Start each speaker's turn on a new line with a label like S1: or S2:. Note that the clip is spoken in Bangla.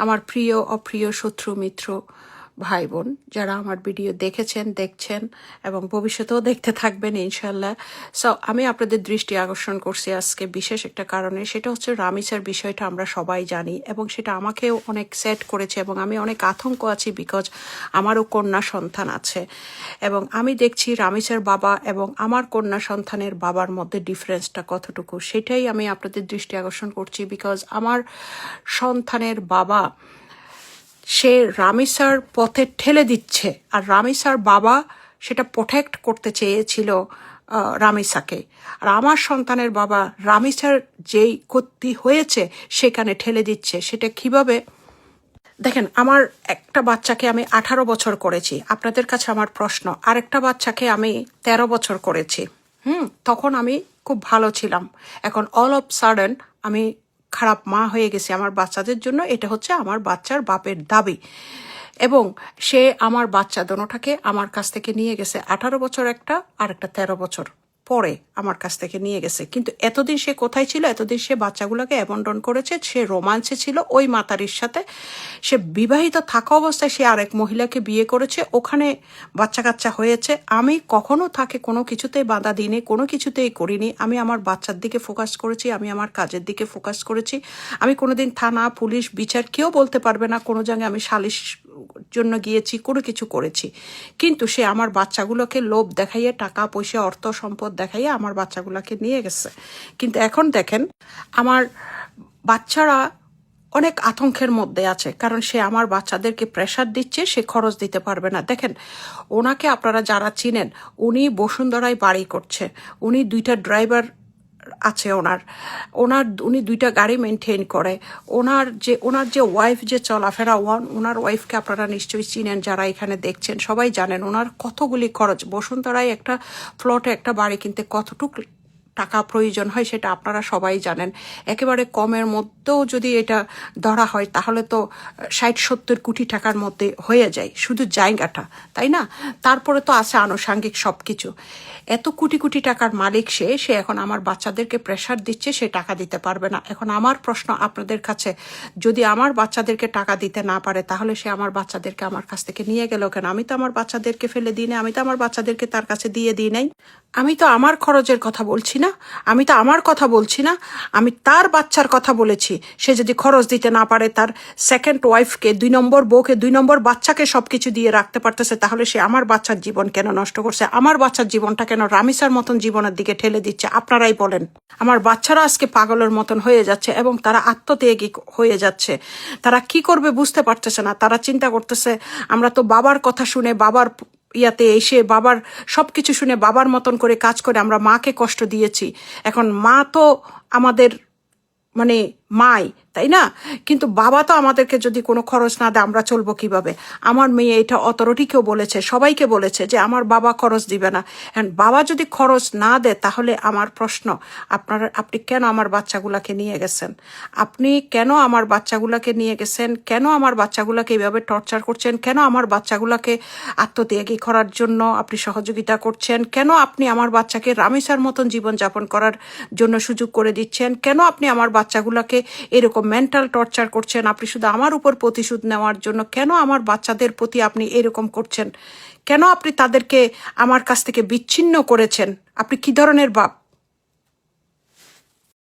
S1: আমার প্রিয় অপ্রিয় শত্রু মিত্র ভাই বোন যারা আমার ভিডিও দেখেছেন দেখছেন এবং ভবিষ্যতেও দেখতে থাকবেন ইনশাল্লাহ। সো আমি আপনাদের দৃষ্টি আকর্ষণ করছি আজকে বিশেষ একটা কারণে, সেটা হচ্ছে রামিসার বিষয়টা আমরা সবাই জানি এবং সেটা আমাকেও অনেক সেট করেছে এবং আমি অনেক আতঙ্ক আছি বিকজ আমারও কন্যা সন্তান আছে এবং আমি দেখছি রামিসার বাবা এবং আমার কন্যা সন্তানের বাবার মধ্যে ডিফারেন্সটা কতটুকু, সেটাই আমি আপনাদের দৃষ্টি আকর্ষণ করছি। বিকজ আমার সন্তানের বাবা সে রামিসার পথে ঠেলে দিচ্ছে আর রামিসার বাবা সেটা প্রোটেক্ট করতে চেয়েছিল রামিসাকে, আর আমার সন্তানের বাবা রামিসার যেই ক্ষতি হয়েছে সেখানে ঠেলে দিচ্ছে। সেটা কিভাবে দেখেন, আমার একটা বাচ্চাকে আমি 18 বছর করেছি, আপনাদের কাছে আমার প্রশ্ন আরেকটা বাচ্চাকে আমি 13 বছর করেছি। তখন আমি খুব ভালো ছিলাম, এখন অল অফ সাডেন আমি খারাপ মা হয়ে গেছি আমার বাচ্চাদের জন্য। এটা হচ্ছে আমার বাচ্চার বাপের দাবি এবং সে আমার বাচ্চা দোনোটাকে আমার কাছ থেকে নিয়ে গেছে। 18 বছর একটা আর একটা 13 বছর পরে আমার কাছ থেকে নিয়ে গেছে। কিন্তু এতদিন সে কোথায় ছিল? এতদিন সে বাচ্চাগুলোকে অ্যাবন্ডন করেছে, সে রোমান্সে ছিল ওই মাতারির সাথে। সে বিবাহিত থাকা অবস্থায় সে আরেক মহিলাকে বিয়ে করেছে, ওখানে বাচ্চা কাচ্চা হয়েছে। আমি কখনো তাকে কোনো কিছুতেই বাধা দিইনি, কোনো কিছুতেই করিনি। আমি আমার বাচ্চার দিকে ফোকাস করেছি, আমি আমার কাজের দিকে ফোকাস করেছি। আমি কোনোদিন থানা পুলিশ বিচার কেউ বলতে পারবে না কোনো জায়গায় আমি সালিশ জন্য গিয়েছি, কোনো কিছু করেছি। কিন্তু সে আমার বাচ্চাগুলোকে লোভ দেখাইয়ে, টাকা পয়সা অর্থ সম্পদ দেখাইয়ে আমার বাচ্চাগুলোকে নিয়ে গেছে। কিন্তু এখন দেখেন আমার বাচ্চারা অনেক আতঙ্কের মধ্যে আছে, কারণ সে আমার বাচ্চাদেরকে প্রেশার দিচ্ছে, সে খরচ দিতে পারবে না। দেখেন, ওনাকে আপনারা যারা চিনেন, উনি বসুন্ধরায় বাড়ি করছে, উনি 2টা ড্রাইভার আছে উনি 2টা গাড়ি মেনটেন করে। ওনার যে ওয়াইফ যে চলাফেরা, ওনার ওয়াইফকে আপনারা নিশ্চয়ই চিনেন, যারা এখানে দেখছেন সবাই জানেন ওনার কতগুলি খরচ। বসুন্ধরায় একটা প্লটে একটা বাড়ি কিনতে কতটুকু টাকা প্রয়োজন হয় সেটা আপনারা সবাই জানেন। একেবারে কমের মধ্যেও যদি এটা ধরা হয় তাহলে তো 60-70 কোটি টাকার মধ্যে হয়ে যায় শুধু জায়গাটা, তাই না? তারপরে তো আছে আনুষাঙ্গিক সব কিছু। এত কোটি কোটি টাকার মালিক সে এখন আমার বাচ্চাদেরকে প্রেশার দিচ্ছে, সে টাকা দিতে পারবে না। এখন আমার প্রশ্ন আপনাদের কাছে, যদি আমার বাচ্চাদেরকে টাকা দিতে না পারে তাহলে সে আমার বাচ্চাদেরকে আমার কাছ থেকে নিয়ে গেল কেন? আমি তো আমার বাচ্চাদেরকে ফেলে দিই না, আমি তো আমার বাচ্চাদেরকে তার কাছে দিয়ে দিই নাই। আমি তো আমার খরচের কথা বলছি না, আমি তো আমার কথা বলছি না, আমি তার বাচ্চার কথা বলেছি। সে যদি খরচ দিতে না পারে, তার সেকেন্ড ওয়াইফকে, 2 নম্বর বউকে, 2 নম্বর বাচ্চাকে সবকিছু দিয়ে রাখতে পারতেছে, তাহলে সে আমার বাচ্চার জীবন কেন নষ্ট করছে? আমার বাচ্চার জীবনটা কেন রামিসার মতন জীবনের দিকে ঠেলে দিচ্ছে? আপনারাই বলেন। আমার বাচ্চারা আজকে পাগলের মতন হয়ে যাচ্ছে এবং তারা আত্মত্যাগী হয়ে যাচ্ছে। তারা কি করবে বুঝতে পারতেছে না। তারা চিন্তা করতেছে আমরা তো বাবার কথা শুনে, বাবার ইয়াতে এসে, বাবার সবকিছু শুনে বাবার মতন করে কাজ করে আমরা মাকে কষ্ট দিয়েছি। এখন মা তো আমাদের মানে মাই, তাই না? কিন্তু বাবা তো আমাদেরকে যদি কোনো খরচ না দেয় আমরা চলবো কিভাবে? আমার মেয়ে এটা অথরিটিকেও বলেছে, সবাইকে বলেছে যে আমার বাবা খরচ দিবে না। বাবা যদি খরচ না দেয় তাহলে আমার প্রশ্ন, আপনি কেন আমার বাচ্চাগুলাকে নিয়ে গেছেন? আপনি কেন আমার বাচ্চাগুলাকে নিয়ে গেছেন? কেন আমার বাচ্চাগুলাকে এইভাবে টর্চার করছেন? কেন আমার বাচ্চাগুলাকে আত্মত্যাগী করার জন্য আপনি সহযোগিতা করছেন? কেন আপনি আমার বাচ্চাকে রামিসার মতন জীবনযাপন করার জন্য সুযোগ করে দিচ্ছেন? কেন আপনি আমার বাচ্চাগুলাকে এরকম মেন্টাল টর্চার করছেন? আপনি শুধু আমার উপর প্রতিশোধ নেওয়ার জন্য কেন আমার বাচ্চাদের প্রতি আপনি এরকম করছেন? কেন আপনি তাদেরকে আমার কাছ থেকে বিচ্ছিন্ন করেছেন? আপনি কি ধরনের বাপ?